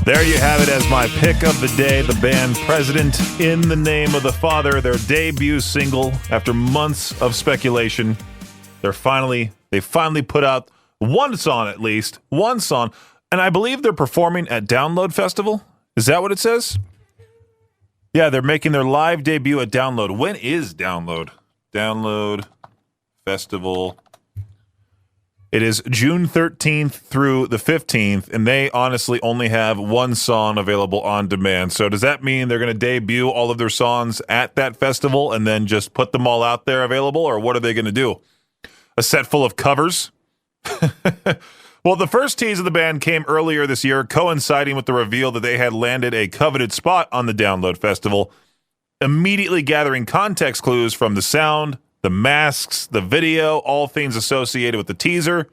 There you have it as my pick of the day. The band President, In the Name of the Father, their debut single. After months of speculation, they finally put out one song, at least one song, and I believe they're performing at Download Festival. Is that what it says? Yeah, they're making their live debut at Download. When is Download? Download Festival. It is June 13th through the 15th, and they honestly only have one song available on demand. So does that mean they're going to debut all of their songs at that festival and then just put them all out there available, or what are they going to do? A set full of covers? Well, the first tease of the band came earlier this year, coinciding with the reveal that they had landed a coveted spot on the Download Festival, immediately gathering context clues from the sound, the masks, the video, all things associated with the teaser.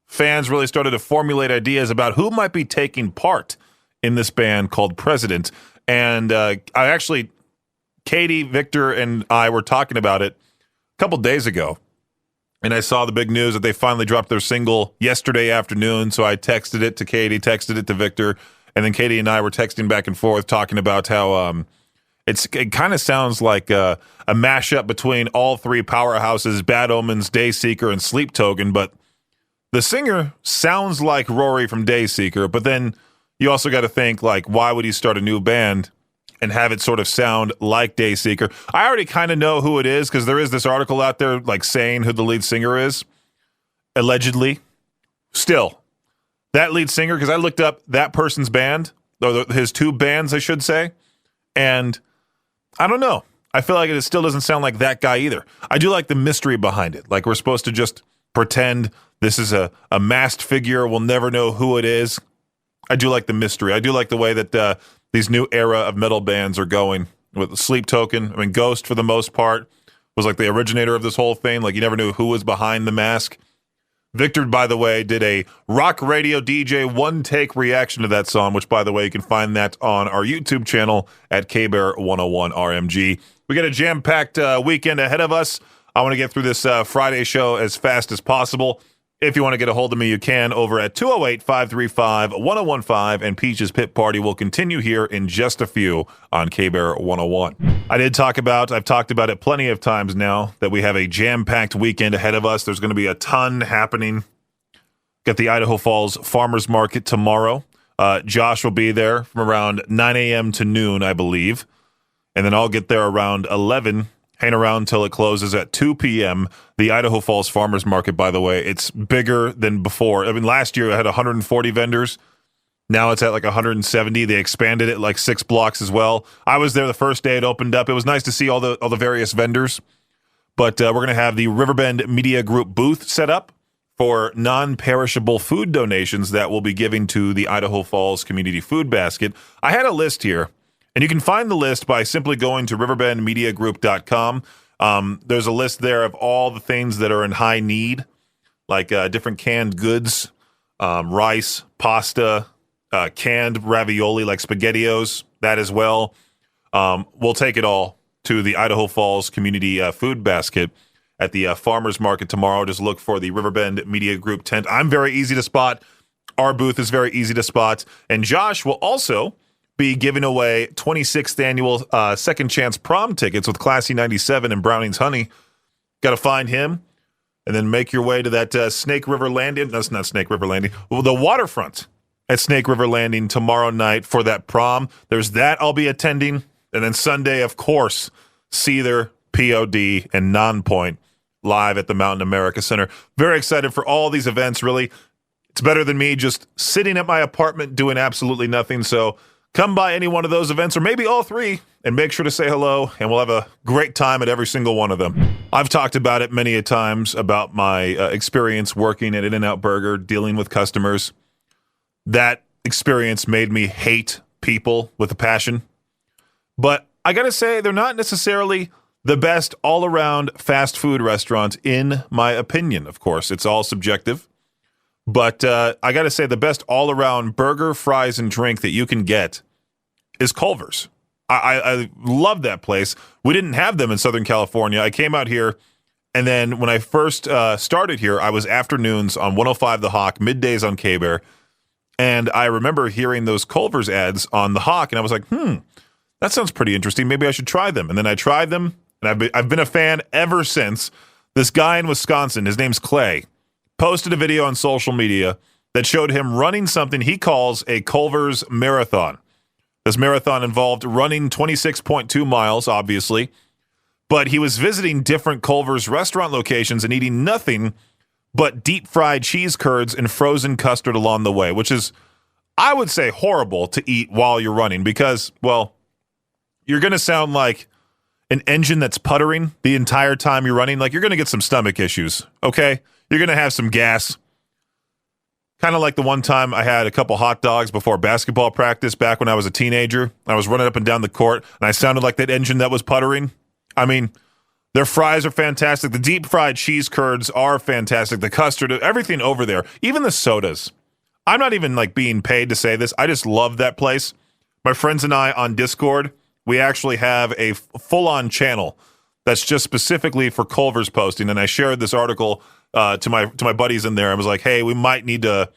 Fans really started to formulate ideas about who might be taking part in this band called President. And Katie, Victor, and I were talking about it a couple days ago. And I saw the big news that they finally dropped their single yesterday afternoon. So I texted it to Katie, texted it to Victor. And then Katie and I were texting back and forth talking about how it kind of sounds like a mashup between all three powerhouses, Bad Omens, Dayseeker, and Sleep Token. But the singer sounds like Rory from Dayseeker. But then you also got to think, like, why would he start a new band and have it sort of sound like Dayseeker? I already kind of know who it is because there is this article out there like saying who the lead singer is, allegedly. Still, that lead singer, because I looked up that person's band, or his two bands, I should say, and I don't know. I feel like it still doesn't sound like that guy either. I do like the mystery behind it. Like, we're supposed to just pretend this is a masked figure. We'll never know who it is. I do like the mystery. I do like the way that these new era of metal bands are going with Sleep Token. I mean, Ghost, for the most part, was like the originator of this whole thing. Like, you never knew who was behind the mask. Victor, by the way, did a rock radio DJ one-take reaction to that song, which, by the way, you can find that on our YouTube channel at KBear101RMG. We got a jam-packed weekend ahead of us. I want to get through this Friday show as fast as possible. If you want to get a hold of me, you can over at 208-535-1015, and Peach's Pit Party will continue here in just a few on KBear 101. I've talked about it plenty of times now that we have a jam-packed weekend ahead of us. There's going to be a ton happening. Got the Idaho Falls Farmers Market tomorrow. Josh will be there from around 9 a.m. to noon, I believe. And then I'll get there around 11, hang around until it closes at 2 p.m. The Idaho Falls Farmers Market, by the way, it's bigger than before. I mean, last year I had 140 vendors. Now it's at like 170. They expanded it like 6 blocks as well. I was there the first day it opened up. It was nice to see all the various vendors. But we're going to have the Riverbend Media Group booth set up for non-perishable food donations that we'll be giving to the Idaho Falls Community Food Basket. I had a list here, and you can find the list by simply going to riverbendmediagroup.com. There's a list there of all the things that are in high need, like different canned goods, rice, pasta, canned ravioli like SpaghettiOs, that as well. We'll take it all to the Idaho Falls Community Food Basket at the Farmers Market tomorrow. Just look for the Riverbend Media Group tent. I'm very easy to spot. Our booth is very easy to spot. And Josh will also be giving away 26th annual Second Chance Prom tickets with Classy 97 and Browning's Honey. Got to find him and then make your way to that Snake River Landing. That's not Snake River Landing. Well, the Waterfront at Snake River Landing tomorrow night for that prom. There's that I'll be attending. And then Sunday, of course, Seether, P.O.D, and Nonpoint live at the Mountain America Center. Very excited for all these events, really. It's better than me just sitting at my apartment doing absolutely nothing. So come by any one of those events, or maybe all three, and make sure to say hello, and we'll have a great time at every single one of them. I've talked about it many a times about my experience working at In-N-Out Burger, dealing with customers. That experience made me hate people with a passion. But I gotta say, they're not necessarily the best all-around fast food restaurant, in my opinion. Of course, it's all subjective. But I got to say, the best all-around burger, fries, and drink that you can get is Culver's. I love that place. We didn't have them in Southern California. I came out here, and then when I first started here, I was afternoons on 105 The Hawk, middays on KBear, And I remember hearing those Culver's ads on the Hawk, and I was like, that sounds pretty interesting. Maybe I should try them. And then I tried them, and I've been a fan ever since. This guy in Wisconsin, his name's Clay, posted a video on social media that showed him running something he calls a Culver's marathon. This marathon involved running 26.2 miles, obviously, but he was visiting different Culver's restaurant locations and eating nothing but deep-fried cheese curds and frozen custard along the way, which is, I would say, horrible to eat while you're running because, well, you're going to sound like an engine that's puttering the entire time you're running. Like, you're going to get some stomach issues, okay? You're going to have some gas. Kind of like the one time I had a couple hot dogs before basketball practice back when I was a teenager. I was running up and down the court, and I sounded like that engine that was puttering. I mean, their fries are fantastic. The deep-fried cheese curds are fantastic. The custard, everything over there. Even the sodas. I'm not even, like, being paid to say this. I just love that place. My friends and I on Discord, we actually have a full-on channel that's just specifically for Culver's posting, and I shared this article to my buddies in there. I was like, hey, we might need to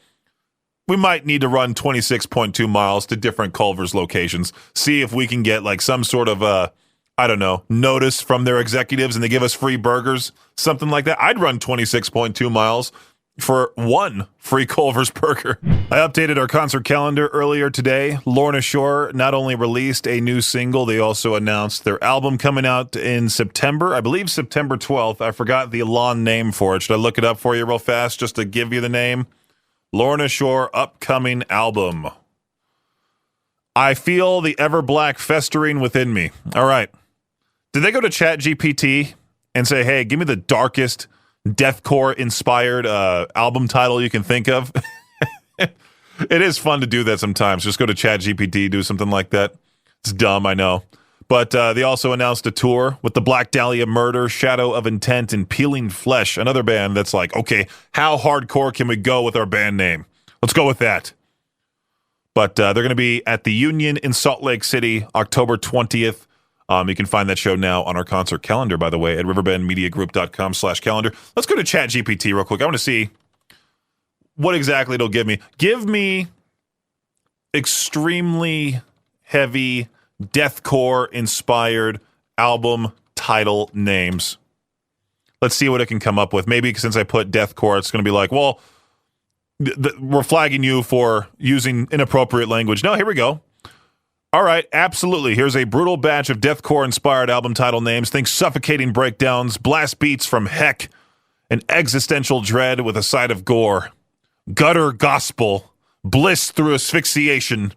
run 26.2 miles to different Culver's locations, see if we can get like some sort of I don't know, notice from their executives and they give us free burgers, something like that. I'd run 26.2 miles for one free Culver's burger. I updated our concert calendar earlier today. Lorna Shore not only released a new single, they also announced their album coming out in September. I believe September 12th. I forgot the long name for it. Should I look it up for you real fast just to give you the name? Lorna Shore upcoming album. I feel the Everblack festering within me. All right. Did they go to ChatGPT and say, hey, give me the darkest Deathcore inspired album title you can think of? It is fun to do that sometimes. Just go to ChatGPT, do something like that. It's dumb, I know. But they also announced a tour with the Black Dahlia Murder, Shadow of Intent, and Peeling Flesh, another band that's like, okay, how hardcore can we go with our band name? Let's go with that. But they're going to be at the Union in Salt Lake City, October 20th. You can find that show now on our concert calendar, by the way, at riverbendmediagroup.com/calendar. Let's go to ChatGPT real quick. I want to see what exactly it'll give me. Give me extremely heavy deathcore-inspired album title names. Let's see what it can come up with. Maybe since I put deathcore, it's going to be like, well, we're flagging you for using inappropriate language. No, here we go. All right, absolutely. Here's a brutal batch of deathcore-inspired album title names. Think suffocating breakdowns, blast beats from heck, and existential dread with a side of gore. Gutter gospel, bliss through asphyxiation.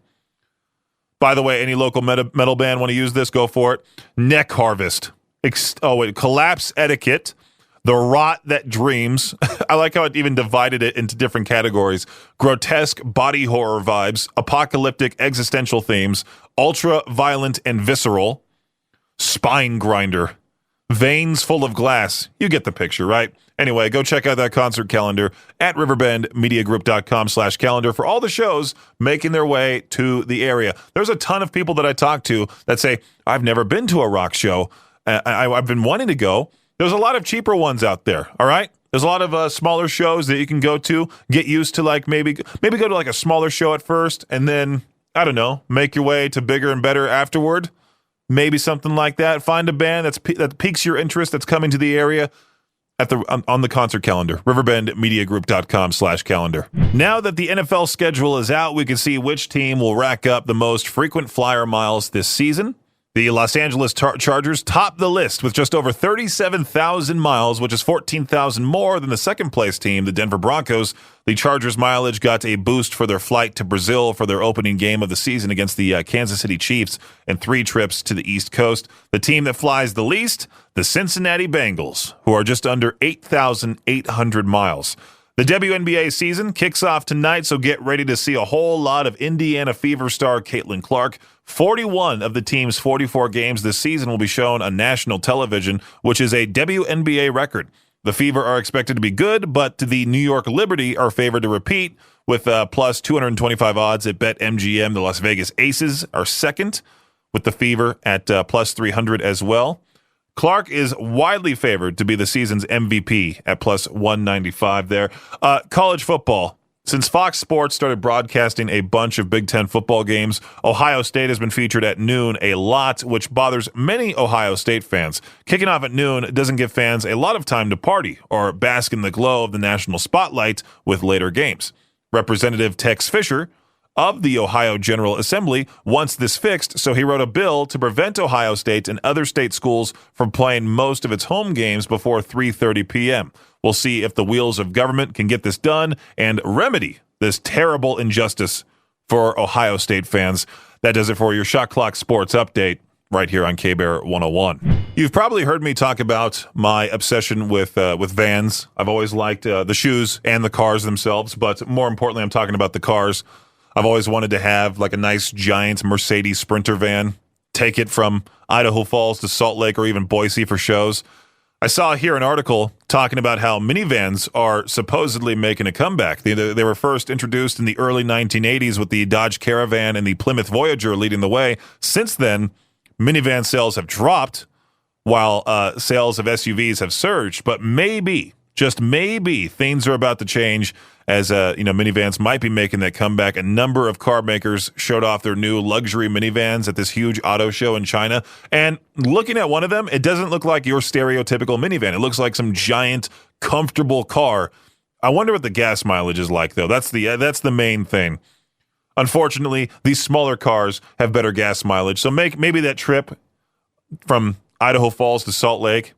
By the way, any local metal band want to use this, go for it. Neck harvest. Collapse etiquette. The Rot That Dreams. I like how it even divided it into different categories. Grotesque body horror vibes, apocalyptic existential themes, ultra violent and visceral, spine grinder, veins full of glass. You get the picture, right? Anyway, go check out that concert calendar at riverbendmediagroup.com/calendar for all the shows making their way to the area. There's a ton of people that I talk to that say, I've never been to a rock show. I've been wanting to go. There's a lot of cheaper ones out there, all right? There's a lot of smaller shows that you can go to, get used to, like maybe go to like a smaller show at first, and then, I don't know, make your way to bigger and better afterward. Maybe something like that. Find a band that piques your interest that's coming to the area on the concert calendar, riverbendmediagroup.com/calendar. Now that the NFL schedule is out, we can see which team will rack up the most frequent flyer miles this season. The Los Angeles Chargers top the list with just over 37,000 miles, which is 14,000 more than the second-place team, the Denver Broncos. The Chargers' mileage got a boost for their flight to Brazil for their opening game of the season against the Kansas City Chiefs and 3 trips to the East Coast. The team that flies the least, the Cincinnati Bengals, who are just under 8,800 miles. The WNBA season kicks off tonight, so get ready to see a whole lot of Indiana Fever star Caitlin Clark. 41 of the team's 44 games this season will be shown on national television, which is a WNBA record. The Fever are expected to be good, but the New York Liberty are favored to repeat with plus 225 odds at BetMGM. The Las Vegas Aces are second, with the Fever at plus 300 as well. Clark is widely favored to be the season's MVP at plus 195 there. College football Since Fox Sports started broadcasting a bunch of Big Ten football games, Ohio State has been featured at noon a lot, which bothers many Ohio State fans. Kicking off at noon doesn't give fans a lot of time to party or bask in the glow of the national spotlight with later games. Representative Tex Fisher of the Ohio General Assembly wants this fixed, so he wrote a bill to prevent Ohio State and other state schools from playing most of its home games before 3:30 p.m. We'll see if the wheels of government can get this done and remedy this terrible injustice for Ohio State fans. That does it for your Shot Clock Sports Update right here on K-Bear 101. You've probably heard me talk about my obsession with Vans. I've always liked the shoes and the cars themselves, but more importantly, I'm talking about the cars. I've always wanted to have like a nice giant Mercedes Sprinter van, take it from Idaho Falls to Salt Lake or even Boise for shows. I saw here an article talking about how minivans are supposedly making a comeback. They were first introduced in the early 1980s with the Dodge Caravan and the Plymouth Voyager leading the way. Since then, minivan sales have dropped while sales of SUVs have surged. But maybe, just maybe, things are about to change as minivans might be making that comeback. A number of car makers showed off their new luxury minivans at this huge auto show in China. And looking at one of them, it doesn't look like your stereotypical minivan. It looks like some giant, comfortable car. I wonder what the gas mileage is like, though. That's the main thing. Unfortunately, these smaller cars have better gas mileage. So maybe that trip from Idaho Falls to Salt Lake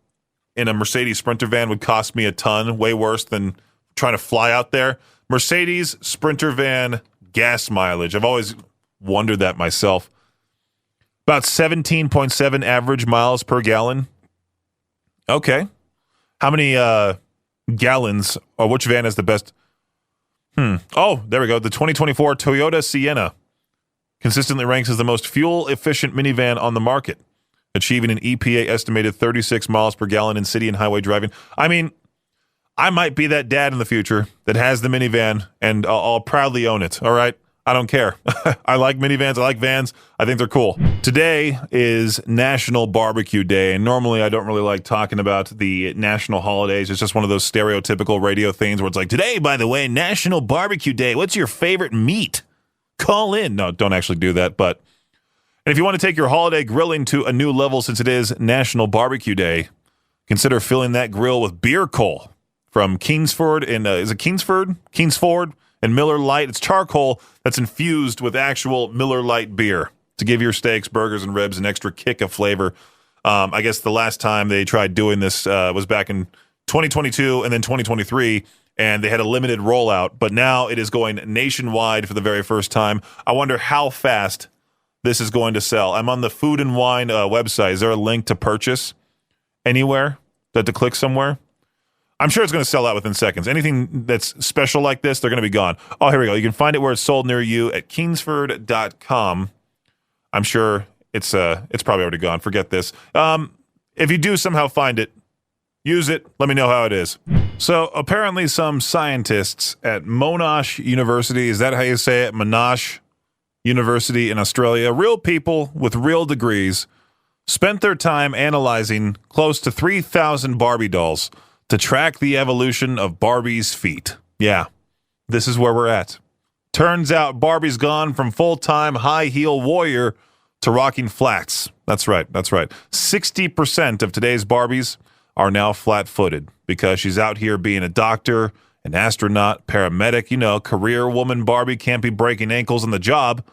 in a Mercedes Sprinter van would cost me a ton, way worse than trying to fly out there. Mercedes Sprinter van gas mileage. I've always wondered that myself. About 17.7 average miles per gallon. Okay. How many gallons, or which van is the best? Oh, there we go. The 2024 Toyota Sienna consistently ranks as the most fuel-efficient minivan on the market, achieving an EPA estimated 36 miles per gallon in city and highway driving. I mean, I might be that dad in the future that has the minivan, and I'll proudly own it, all right? I don't care. I like minivans. I like vans. I think they're cool. Today is National Barbecue Day, and normally I don't really like talking about the national holidays. It's just one of those stereotypical radio things where it's like, today, by the way, National Barbecue Day. What's your favorite meat? Call in. No, don't actually do that, but and if you want to take your holiday grilling to a new level since it is National Barbecue Day, consider filling that grill with beer coal from Kingsford and is it Kingsford? Kingsford and Miller Lite. It's charcoal that's infused with actual Miller Lite beer to give your steaks, burgers, and ribs an extra kick of flavor. I guess the last time they tried doing this was back in 2022 and then 2023, and they had a limited rollout, but now it is going nationwide for the very first time. I wonder how fast this is going to sell. I'm on the Food and Wine website. Is there a link to purchase anywhere? To click somewhere? I'm sure it's going to sell out within seconds. Anything that's special like this, they're going to be gone. Oh, here we go. You can find it where it's sold near you at kingsford.com. I'm sure it's probably already gone. Forget this. If you do somehow find it, use it. Let me know how it is. So apparently some scientists at Monash University, is that how you say it? Monash University in Australia, real people with real degrees, spent their time analyzing close to 3,000 Barbie dolls to track the evolution of Barbie's feet. Yeah, this is where we're at. Turns out Barbie's gone from full-time high-heel warrior to rocking flats. That's right. 60% of today's Barbies are now flat-footed because she's out here being a doctor, an astronaut, paramedic. You know, career woman Barbie can't be breaking ankles on the job.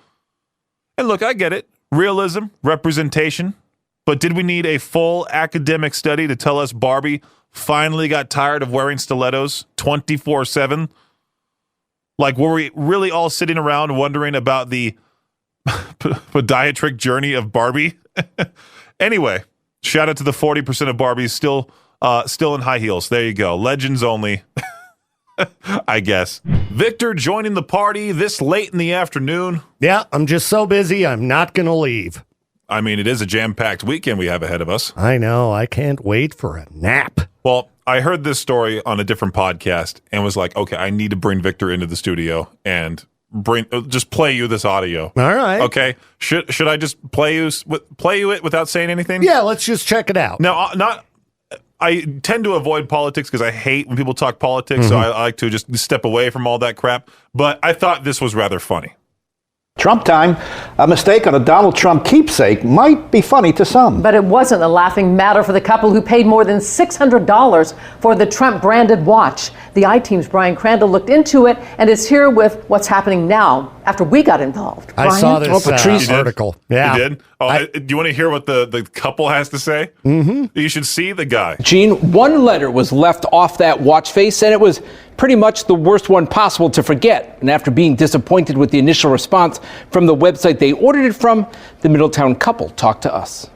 And look, I get it. Realism, representation. But did we need a full academic study to tell us Barbie finally got tired of wearing stilettos 24/7? Like, were we really all sitting around wondering about the podiatric journey of Barbie? Anyway, shout out to the 40% of Barbies still in high heels. There you go. Legends only. I guess. Victor joining the party this late in the afternoon. Yeah, I'm just so busy, I'm not going to leave. I mean, it is a jam-packed weekend we have ahead of us. I know. I can't wait for a nap. Well, I heard this story on a different podcast and was like, okay, I need to bring Victor into the studio and just play you this audio. All right. Okay. Should I just play you it without saying anything? Yeah, let's just check it out. No, not I tend to avoid politics because I hate when people talk politics, so I like to just step away from all that crap. But I thought this was rather funny. Trump time, a mistake on a Donald Trump keepsake might be funny to some. But it wasn't a laughing matter for the couple who paid more than $600 for the Trump-branded watch. The I-Team's Brian Crandall looked into it and is here with what's happening now after we got involved. I Brian? saw this article. Yeah. You did? Oh, do you want to hear what the couple has to say? Mm-hmm. You should see the guy. Gene, one letter was left off that watch face, and it was pretty much the worst one possible to forget. And after being disappointed with the initial response from the website they ordered it from, the Middletown couple talked to us.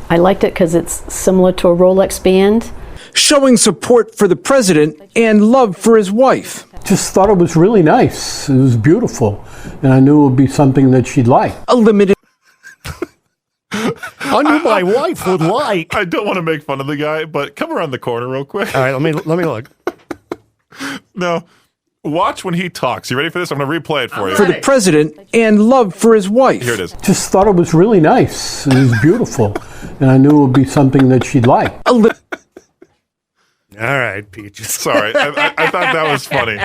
I liked it because it's similar to a Rolex band. Showing support for the president and love for his wife. Just thought it was really nice. It was beautiful. And I knew it would be something that she'd like. A limited... I knew my wife would like. I don't want to make fun of the guy, but come around the corner real quick. All right, let me look. No, watch when he talks. You ready for this? I'm going to replay it for you. For the president and love for his wife. Here it is. Just thought it was really nice. It was beautiful. And I knew it would be something that she'd like. All right, Peaches. Sorry, I thought that was funny.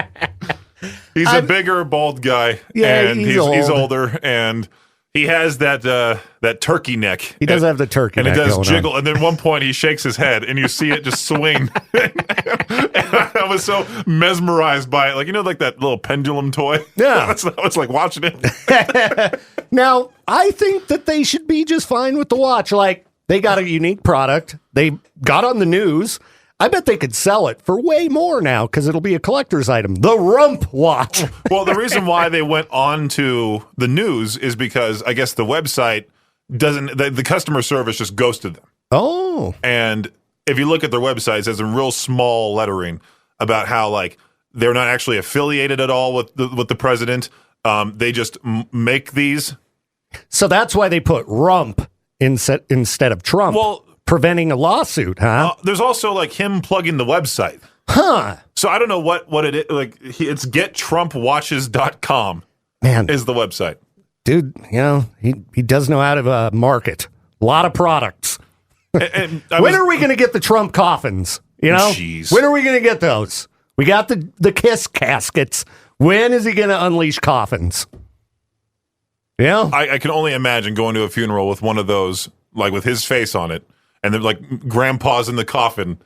He's a bigger, bald guy, and he's older, and he has that turkey neck. He does have the turkey neck. And it does going jiggle. on. And then at one point, he shakes his head, and you see it just swing. And I was so mesmerized by it. Like, like that little pendulum toy? Yeah. I was like watching it. Now, I think that they should be just fine with the watch. Like, they got a unique product. They got on the news. I bet they could sell it for way more now because it'll be a collector's item. The Rump Watch. Well, the reason why they went on to the news is because I guess the website the customer service just ghosted them. Oh. And if you look at their website, it says in real small lettering about how, like, they're not actually affiliated at all with the president. They just make these. So that's why they put Rump instead of Trump. Well, preventing a lawsuit, huh? There's also like him plugging the website. Huh. So I don't know what it is. Like, it's gettrumpwatches.com. Man, is the website. Dude, he does know how to market. A lot of products. When are we going to get the Trump coffins? Jeez. When are we going to get those? We got the kiss caskets. When is he going to unleash coffins? Yeah. I can only imagine going to a funeral with one of those, like with his face on it. And then, like, grandpa's in the coffin,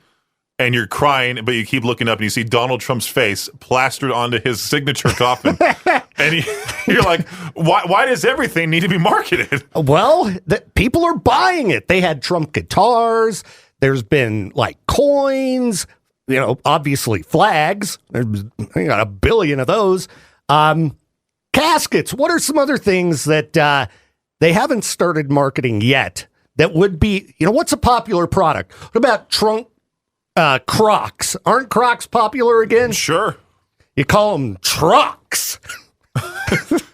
and you're crying, but you keep looking up, and you see Donald Trump's face plastered onto his signature coffin. And you're like, why does everything need to be marketed? Well, people are buying it. They had Trump guitars. There's been, like, coins, obviously flags. They got 1 billion of those. Caskets. What are some other things that they haven't started marketing yet? That would be, what's a popular product? What about Crocs? Aren't Crocs popular again? Sure. You call them trucks.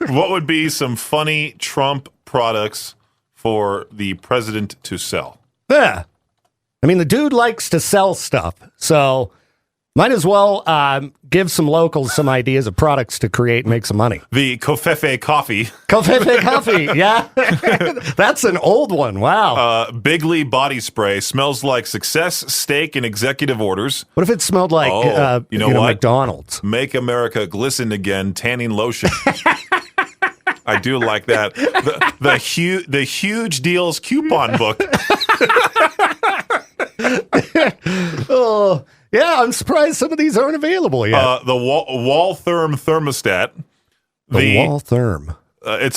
What would be some funny Trump products for the president to sell? Yeah. I mean, the dude likes to sell stuff, so might as well give some locals some ideas of products to create and make some money. The Covfefe coffee. Covfefe coffee, yeah. That's an old one, wow. Bigley body spray. Smells like success, steak, and executive orders. What if it smelled like what? McDonald's? Make America glisten again, tanning lotion. I do like that. The huge deals coupon book. Oh, yeah, I'm surprised some of these aren't available yet. The wall therm thermostat. The wall therm. It's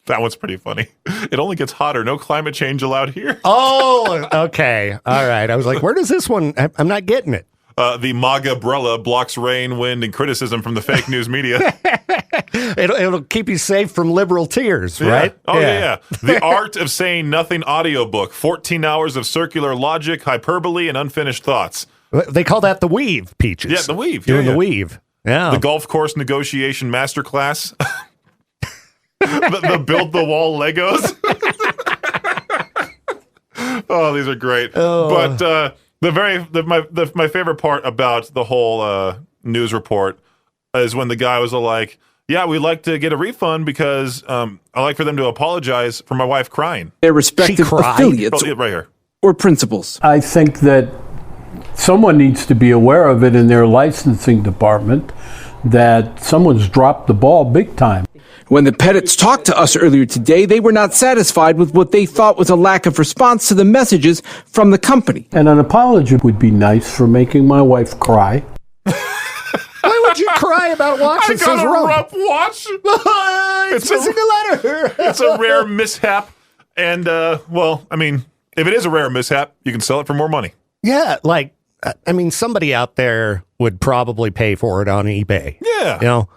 that one's pretty funny. It only gets hotter. No climate change allowed here. Oh, okay. All right. I was like, where does this one? I'm not getting it. The MAGA umbrella blocks rain, wind, and criticism from the fake news media. It'll keep you safe from liberal tears, right? Oh, yeah. The Art of Saying Nothing audiobook. 14 hours of circular logic, hyperbole, and unfinished thoughts. They call that the weave, Peaches. Yeah, the weave. Doing the weave. Yeah. The golf course negotiation masterclass. the build the wall Legos. Oh, these are great. Oh. But my favorite part about the whole news report is when the guy was like, yeah, we'd like to get a refund because I like for them to apologize for my wife crying. Their respective affiliates. Oh, right here. or principles. I think that someone needs to be aware of it in their licensing department, that someone's dropped the ball big time. When the Pettits talked to us earlier today, they were not satisfied with what they thought was a lack of response to the messages from the company. And an apology would be nice for making my wife cry. Why would you cry about a watch that says a Rome? rough watch. It's missing a letter. It's a rare mishap. And, well, I mean, if it is a rare mishap, you can sell it for more money. Yeah, like, I mean, somebody out there would probably pay for it on eBay. Yeah. You know,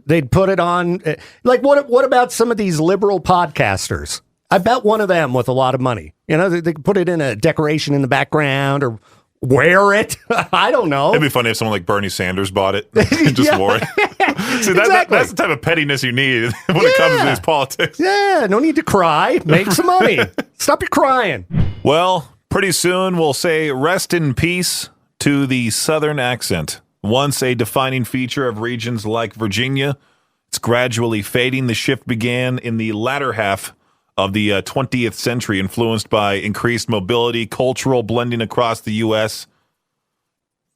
they'd put it on. Like, what about some of these liberal podcasters? I bet one of them with a lot of money. You know, they could put it in a decoration in the background or wear it. I don't know. It'd be funny if someone like Bernie Sanders bought it and just wore it. See, Exactly. that's the type of pettiness you need when it comes to these politics. Yeah, no need to cry. Make some money. Stop your crying. Well, pretty soon we'll say rest in peace to the Southern accent. Once a defining feature of regions like Virginia, it's gradually fading. The shift began in the latter half of the 20th century, influenced by increased mobility, cultural blending across the U.S.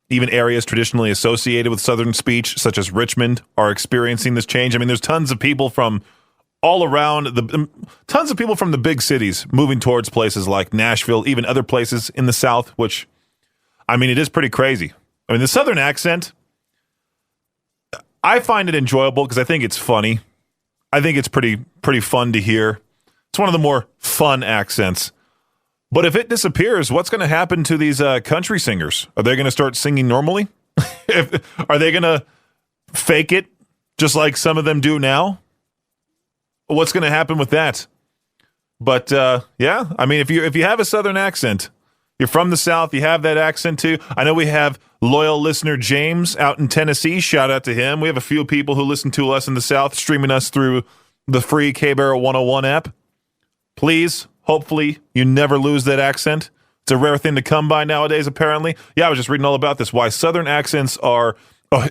Even areas traditionally associated with Southern speech, such as Richmond, are experiencing this change. I mean, there's tons of people from all around, tons of people from the big cities moving towards places like Nashville, even other places in the South, which, I mean, it is pretty crazy. I mean, the Southern accent, I find it enjoyable because I think it's funny. I think it's pretty fun to hear. It's one of the more fun accents. But if it disappears, what's going to happen to these country singers? Are they going to start singing normally? Are they going to fake it just like some of them do now? What's going to happen with that? But yeah, I mean, if you have a Southern accent, you're from the South, you have that accent too. I know we have loyal listener James out in Tennessee. Shout out to him. We have a few people who listen to us in the South, streaming us through the free K-Bear 101 app. Please, hopefully, you never lose that accent. It's a rare thing to come by nowadays, apparently. Yeah, I was just reading all about this, why Southern accents are... Oh,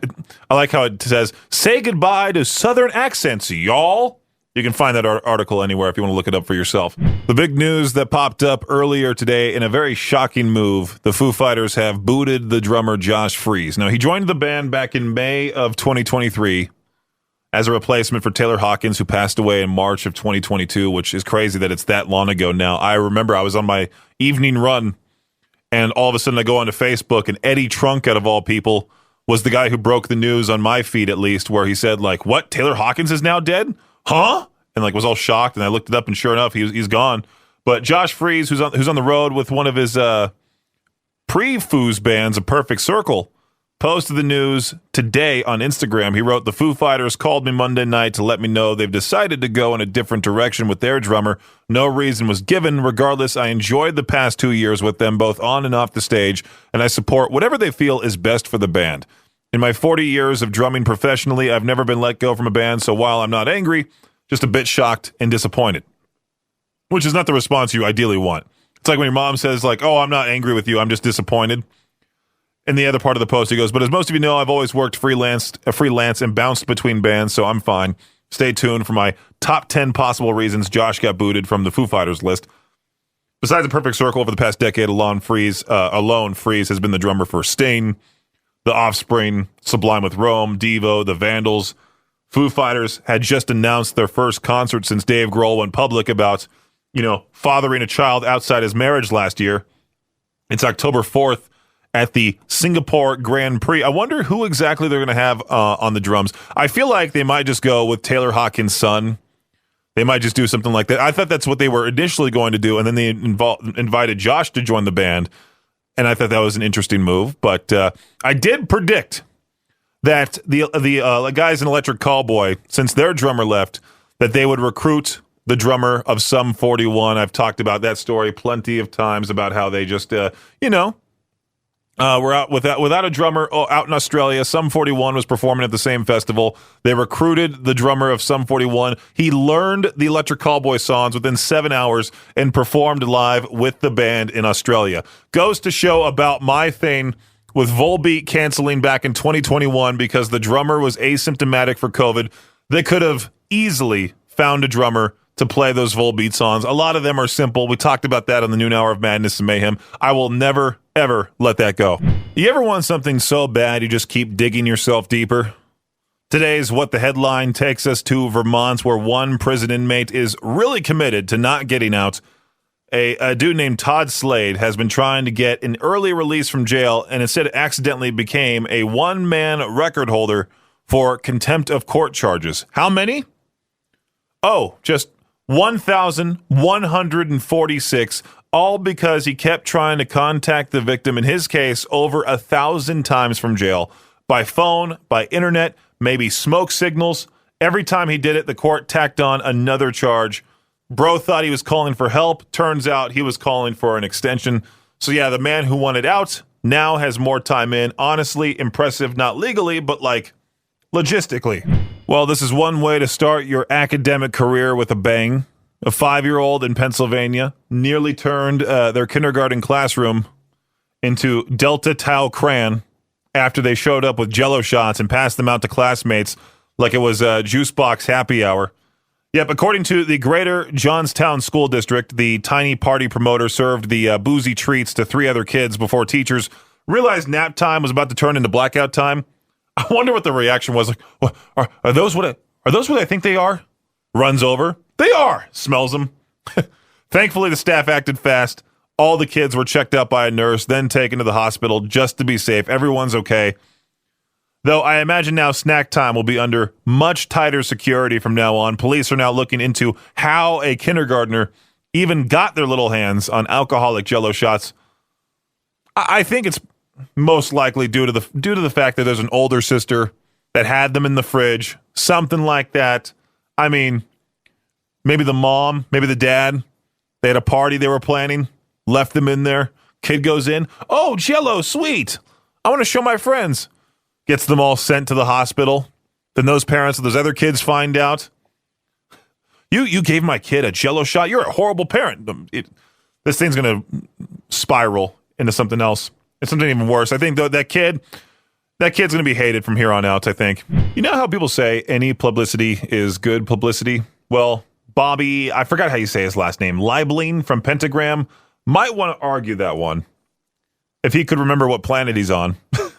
I like how it says, say goodbye to Southern accents, y'all. You can find that article anywhere if you want to look it up for yourself. The big news that popped up earlier today in a very shocking move, the Foo Fighters have booted the drummer Josh Freese. Now, he joined the band back in May of 2023 as a replacement for Taylor Hawkins, who passed away in March of 2022, which is crazy that it's that long ago now. I remember I was on my evening run, and all of a sudden I go onto Facebook, and Eddie Trunk, out of all people, was the guy who broke the news on my feed, at least, where he said, like, what, Taylor Hawkins is now dead? Huh? And, like, was all shocked, and I looked it up, and sure enough, he's gone. But Josh Freese, who's on the road with one of his pre-Foos bands, A Perfect Circle, posted the news today on Instagram. He wrote, the Foo Fighters called me Monday night to let me know they've decided to go in a different direction with their drummer. No reason was given. Regardless, I enjoyed the past 2 years with them, both on and off the stage, and I support whatever they feel is best for the band. In my 40 years of drumming professionally, I've never been let go from a band, so while I'm not angry, just a bit shocked and disappointed, which is not the response you ideally want. It's like when your mom says, like, oh, I'm not angry with you, I'm just disappointed. In the other part of the post, he goes, but as most of you know, I've always worked freelance and bounced between bands, so I'm fine. Stay tuned for my top 10 possible reasons Josh got booted from the Foo Fighters list. Besides The Perfect Circle, over the past decade, Alone Freeze has been the drummer for Sting, The Offspring, Sublime with Rome, Devo, The Vandals. Foo Fighters had just announced their first concert since Dave Grohl went public about, fathering a child outside his marriage last year. It's October 4th. At the Singapore Grand Prix. I wonder who exactly they're going to have on the drums. I feel like they might just go with Taylor Hawkins' son. They might just do something like that. I thought that's what they were initially going to do, and then they invited Josh to join the band, and I thought that was an interesting move. But I did predict that the guys in Electric Callboy, since their drummer left, that they would recruit the drummer of Sum 41. I've talked about that story plenty of times about how they just, we're out without a drummer out in Australia. Sum 41 was performing at the same festival. They recruited the drummer of Sum 41. He learned the Electric Callboy songs within 7 hours and performed live with the band in Australia. Goes to show about my thing with Volbeat canceling back in 2021 because the drummer was asymptomatic for COVID. They could have easily found a drummer to play those Volbeat songs. A lot of them are simple. We talked about that on the noon hour of Madness and Mayhem. I will never, ever let that go. You ever want something so bad you just keep digging yourself deeper? Today's What the Headline takes us to Vermont, where one prison inmate is really committed to not getting out. A dude named Todd Slade has been trying to get an early release from jail and instead accidentally became a one-man record holder for contempt of court charges. How many? Oh, just 1,146, all because he kept trying to contact the victim, in his case, over 1,000 times from jail, by phone, by internet, maybe smoke signals. Every time he did it, the court tacked on another charge. Bro thought he was calling for help. Turns out he was calling for an extension. So yeah, the man who wanted out now has more time in. Honestly, impressive, not legally, but like logistically. Well, this is one way to start your academic career with a bang. A 5-year-old in Pennsylvania nearly turned their kindergarten classroom into Delta Tau Cran after they showed up with Jell-O shots and passed them out to classmates like it was a juice box happy hour. Yep, according to the Greater Johnstown School District, the tiny party promoter served the boozy treats to 3 other kids before teachers realized nap time was about to turn into blackout time. I wonder what the reaction was. Like, are those what I think they are? Runs over. They are. Smells them. Thankfully, the staff acted fast. All the kids were checked out by a nurse, then taken to the hospital just to be safe. Everyone's okay. Though I imagine now snack time will be under much tighter security from now on. Police are now looking into how a kindergartner even got their little hands on alcoholic Jell-O shots. I think it's most likely due to the fact that there's an older sister that had them in the fridge, something like that. I mean, maybe the mom, maybe the dad, they had a party they were planning, left them in there. Kid goes in, oh, Jell-O, sweet. I want to show my friends. Gets them all sent to the hospital. Then those parents of those other kids find out. You gave my kid a Jell-O shot. You're a horrible parent. This thing's going to spiral into something else. It's something even worse. I think, though, that kid's going to be hated from here on out, I think. You know how people say any publicity is good publicity? Well, Bobby, I forgot how you say his last name, Liebling from Pentagram, might want to argue that one if he could remember what planet he's on.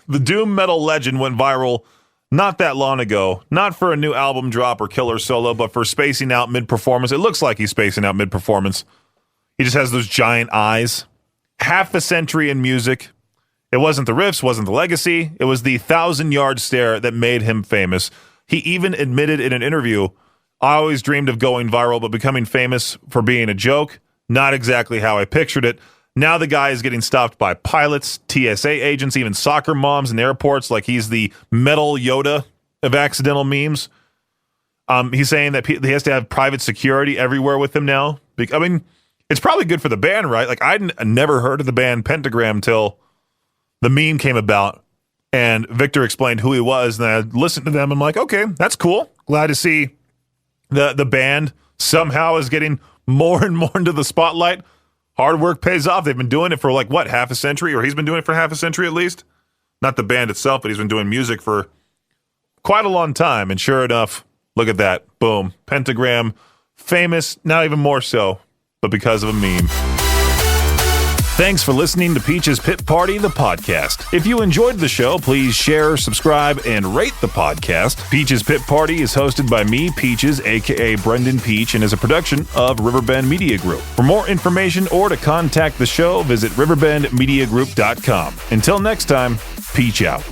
The doom metal legend went viral not that long ago, not for a new album drop or killer solo, but for spacing out mid-performance. It looks like he's spacing out mid-performance. He just has those giant eyes. Half a century in music. It wasn't the riffs, wasn't the legacy. It was the 1,000-yard stare that made him famous. He even admitted in an interview, I always dreamed of going viral, but becoming famous for being a joke. Not exactly how I pictured it. Now the guy is getting stopped by pilots, TSA agents, even soccer moms in airports like he's the metal Yoda of accidental memes. He's saying that he has to have private security everywhere with him now. I mean, it's probably good for the band, right? Like, I'd never heard of the band Pentagram till the meme came about, and Victor explained who he was, and I listened to them. I'm like, okay, that's cool. Glad to see the band somehow is getting more and more into the spotlight. Hard work pays off. They've been doing it for like, what, half a century? Or he's been doing it for half a century at least? Not the band itself, but he's been doing music for quite a long time. And sure enough, look at that. Boom. Pentagram, famous, not even more so, but because of a meme. Thanks for listening to Peach's Pit Party, the podcast. If you enjoyed the show, please share, subscribe, and rate the podcast. Peach's Pit Party is hosted by me, Peaches, a.k.a. Brendan Peach, and is a production of Riverbend Media Group. For more information or to contact the show, visit riverbendmediagroup.com. Until next time, Peach out.